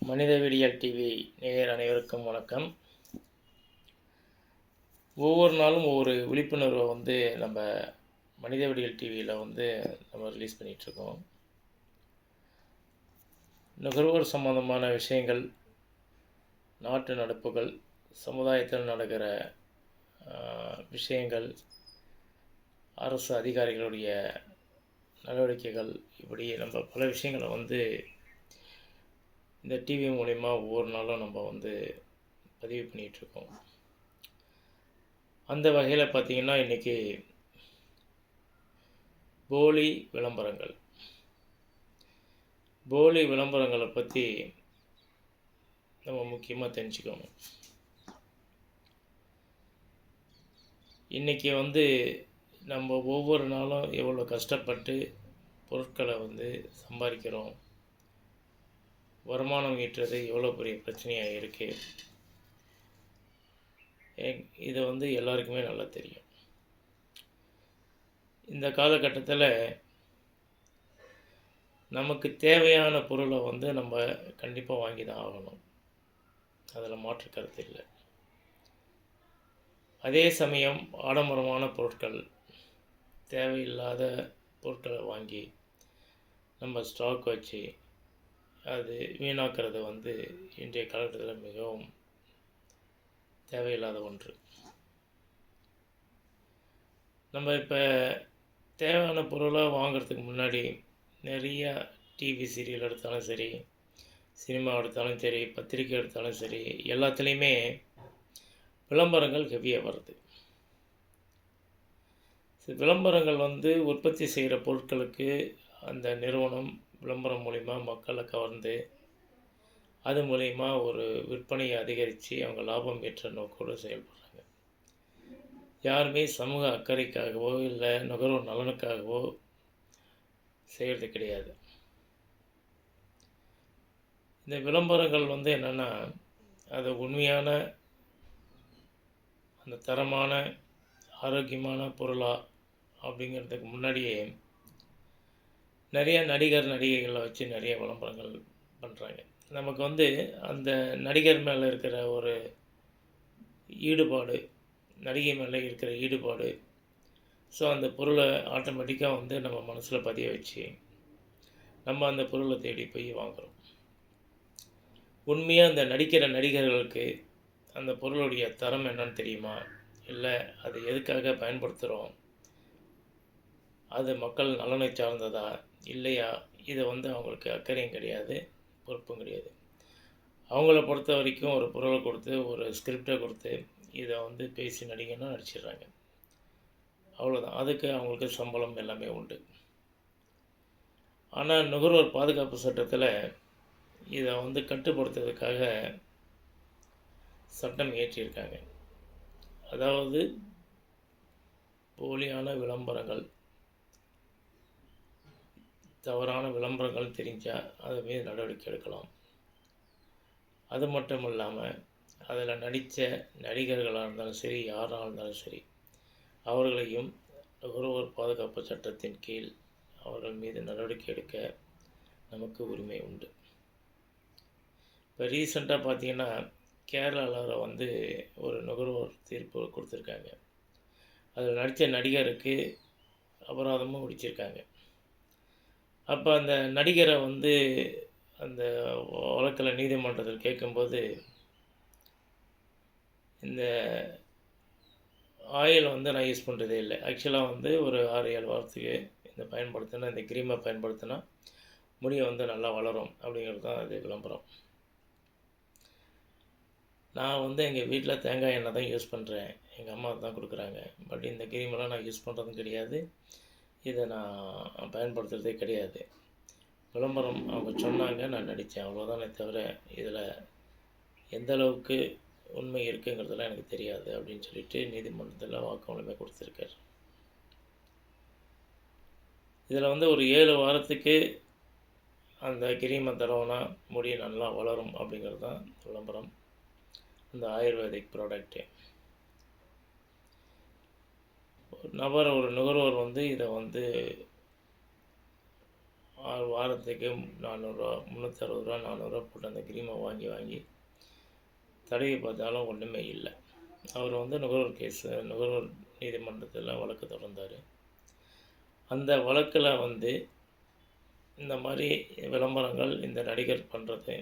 மனிதவிடியல் TV நேயர் அனைவருக்கும் வணக்கம். ஒவ்வொரு நாளும் ஒவ்வொரு விழிப்புணர்வை நம்ம மனிதவிடியல் டிவியில் நம்ம ரிலீஸ் பண்ணிகிட்ருக்கோம். நுகர்வோர் சம்பந்தமான விஷயங்கள், நாட்டு நடப்புகள், சமுதாயத்தில் நடக்கிற விஷயங்கள், அரசு அதிகாரிகளுடைய நடவடிக்கைகள், இப்படி நம்ம பல விஷயங்களை இந்த டிவி மூலிமா ஒவ்வொரு நாளும் நம்ம பதிவு பண்ணிகிட்ருக்கோம். அந்த வகையில் பார்த்திங்கன்னா, இன்றைக்கி போலி விளம்பரங்களை பற்றி நம்ம முக்கியமாக தெரிஞ்சுக்கணும். இன்றைக்கி நம்ம ஒவ்வொரு நாளும் எவ்வளோ கஷ்டப்பட்டு பொருட்களை சம்பாதிக்கிறோம், வருமானம் ஈட்டுறது எவ்வளோ பெரிய பிரச்சனையாக இருக்குது. இது எல்லாருக்குமே நல்லா தெரியும். இந்த காலகட்டத்தில் நமக்கு தேவையான பொருளை நம்ம கண்டிப்பாக வாங்கி தான் ஆகணும். அதில் மாற்று கருத்து இல்லை. அதே சமயம் ஆடம்பரமான பொருட்கள், தேவையில்லாத பொருட்களை வாங்கி நம்ம ஸ்டாக் வச்சு அது வீணாக்கிறது இன்றைய காலகட்டத்தில் மிகவும் தேவையில்லாத ஒன்று. நம்ம இப்போ தேவையான பொருளாக வாங்கிறதுக்கு முன்னாடி நிறையா டிவி சீரியல் எடுத்தாலும் சரி, சினிமா எடுத்தாலும் சரி, பத்திரிக்கை எடுத்தாலும் சரி, எல்லாத்துலேயுமே விளம்பரங்கள் ஹெவியாக வருது. விளம்பரங்கள் உற்பத்தி செய்கிற பொருட்களுக்கு அந்த நிறுவனம் விளம்பரம் மூலிமா மக்களை கவர்ந்து அது மூலிமா ஒரு விற்பனையை அதிகரித்து அவங்க லாபம் ஈட்டுற நோக்கோடு செயல்படுறாங்க. யாருமே சமூக அக்கறைக்காகவோ இல்லை நுகர்வோர் நலனுக்காகவோ செய்கிறது கிடையாது. இந்த விளம்பரங்கள் என்னென்னா, அது உண்மையான அந்த தரமான ஆரோக்கியமான பொருளா அப்படிங்கிறதுக்கு முன்னாடியே நிறைய நடிகைகளை வச்சு நிறைய விளம்பரங்கள் பண்ணுறாங்க. நமக்கு அந்த நடிகர் மேலே இருக்கிற ஒரு ஈடுபாடு, நடிகை மேலே இருக்கிற ஈடுபாடு, ஸோ அந்த பொருளை ஆட்டோமேட்டிக்காக நம்ம மனசில் பதிய வச்சு நம்ம அந்த பொருளை தேடி போய் வாங்குகிறோம். உண்மையாக அந்த நடிக்கிற நடிகர்களுக்கு அந்த பொருளுடைய தரம் என்னன்னு தெரியுமா? இல்லை அது எதுக்காக பயன்படுத்துகிறோம், அது மக்கள் நலனை சார்ந்ததா இல்லையா? இதை அவங்களுக்கு அக்கறையும் கிடையாது, பொறுப்பும் கிடையாது. அவங்கள பொறுத்த வரைக்கும் ஒரு பொருளை கொடுத்து, ஒரு ஸ்கிரிப்டை கொடுத்து, இதை பேசி நடிகன்னா நடிச்சிடுறாங்க, அவ்வளோதான். அதுக்கு அவங்களுக்கு சம்பளம் எல்லாமே உண்டு. ஆனால் நுகர்வோர் பாதுகாப்பு சட்டத்தில் இதை கட்டுப்படுத்துறதுக்காக சட்டம் இயற்றியிருக்காங்க. அதாவது போலியான விளம்பரங்கள், தவறான விளம்பரங்கள் தெரிஞ்சால் அது மீது நடவடிக்கை எடுக்கலாம். அது மட்டும் இல்லாமல் அதில் நடித்த நடிகர்களாக இருந்தாலும் சரி, யாராக இருந்தாலும் சரி, அவர்களையும் நுகர்வோர் பாதுகாப்பு சட்டத்தின் கீழ் அவர்கள் மீது நடவடிக்கை எடுக்க நமக்கு உரிமை உண்டு. இப்போ ரீசெண்டாக பார்த்திங்கன்னா, கேரளாவில் ஒரு நுகர்வோர் தீர்ப்பு கொடுத்துருக்காங்க. அதில் நடித்த நடிகருக்கு அபராதமும் விதிச்சிருக்காங்க. அப்போ அந்த நடிகரை அந்த வழக்கில் நீதிமன்றத்தில் கேட்கும்போது, இந்த ஆயில் நான் யூஸ் பண்ணுறதே இல்லை, ஆக்சுவலாக ஒரு 6-7 வாரத்துக்கு இந்த பயன்படுத்தினா, இந்த க்ரீமை பயன்படுத்தினா முடியை நல்லா வளரும் அப்படிங்கிறது தான் அது விளம்பரம். நான் எங்கள் வீட்டில் தேங்காய் எண்ணெய் தான் யூஸ் பண்ணுறேன், எங்கள் அம்மா தான் கொடுக்குறாங்க. பட் இந்த க்ரீமெல்லாம் நான் யூஸ் பண்ணுறதும் கிடையாது, இதை நான் பயன்படுத்துகிறதே கிடையாது. விளம்பரம் அவங்க சொன்னாங்க, நான் நடித்தேன், அவ்வளோதானே தவிர இதில் எந்த அளவுக்கு உண்மை இருக்குங்கிறதெல்லாம் எனக்கு தெரியாது அப்படின்னு சொல்லிட்டு நீதிமன்றத்தில் வாக்குமூலமே கொடுத்துருக்கார். இதில் ஒரு 7 வாரத்துக்கு அந்த கிரீமை தடவைனா முடி நல்லா வளரும் அப்படிங்கிறது தான் விளம்பரம், அந்த ஆயுர்வேதிக் ப்ராடக்ட்டு. ஒரு நுகர்வோர் இதை வாரத்துக்கு ரூ. 400 360 ரூ. 400 போட்டு அந்த கிரீமை வாங்கி வாங்கி தடவி பார்த்தாலும் ஒன்றுமே இல்லை. அவர் வந்து நுகர்வோர் நீதிமன்றத்தில் வழக்கு தொடர்ந்தார். அந்த வழக்கில் வந்து இந்த மாதிரி விளம்பரங்கள் இந்த நடிகர் பண்ணுறது,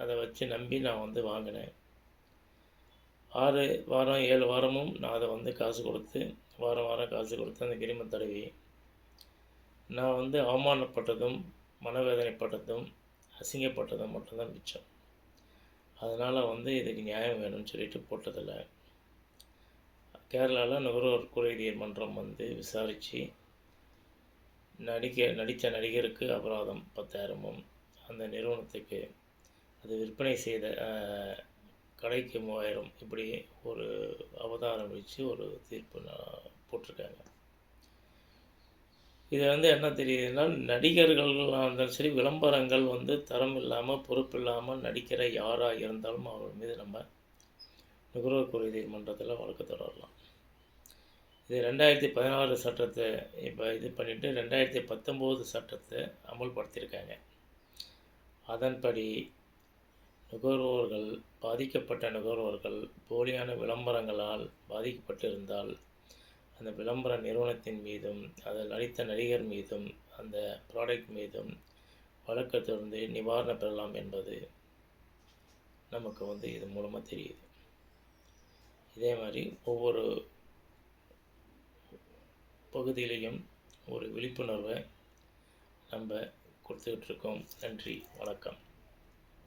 அதை வச்சு நம்பி நான் வந்து வாங்கினேன். 6 வாரம் 7 வாரமும் நான் அதை வந்து காசு கொடுத்து வாரம் காசு கொடுத்து அந்த கிரீமை தடவி நான் வந்து அவமானப்பட்டதும், மனவேதனைப்பட்டதும், அசிங்கப்பட்டதும் மட்டும்தான் மிச்சம். அதனால் வந்து இதுக்கு நியாயம் வேணும்னு சொல்லிட்டு போட்டதில் கேரளாவில் நுகர்வோர் குறைதீர் மன்றம் வந்து விசாரித்து நடித்த நடிகருக்கு அபராதம் 10,000ம், அந்த நிறுவனத்துக்கு அது விற்பனை செய்த கடைக்கு 3000 இப்படி ஒரு அவதாரம் வச்சு ஒரு தீர்ப்பு போட்டிருக்காங்க. இது வந்து என்ன தெரியுதுன்னா, நடிகர்களாக இருந்தாலும் சரி, விளம்பரங்கள் வந்து தரம் இல்லாமல் பொறுப்பு இல்லாமல் நடிக்கிற யாராக இருந்தாலும் அவர் மீது நம்ம நுகர்வோர் குறைதீர் மன்றத்தில் வழக்கு தொடரலாம். இது 2016 சட்டத்தை இப்போ இது பண்ணிவிட்டு 2019 சட்டத்தை அமல்படுத்தியிருக்காங்க. அதன்படி பாதிக்கப்பட்ட நுகர்வோர்கள் போலியான விளம்பரங்களால் பாதிக்கப்பட்டிருந்தால் அந்த விளம்பர நிறுவனத்தின் மீதும் அதில் நடித்த நடிகர் மீதும் அந்த ப்ராடக்ட் மீதும் வழக்கு தொடர்ந்து நிவாரணம் பெறலாம் என்பது நமக்கு வந்து இது மூலமாக தெரியுது. இதே மாதிரி ஒவ்வொரு பகுதியிலையும் ஒரு விழிப்புணர்வை நம்ம கொடுத்துக்கிட்டு இருக்கோம். நன்றி, வணக்கம்.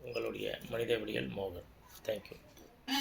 உங்களுடைய மனிதவடிவேல் மோகன். தேங்க்யூ.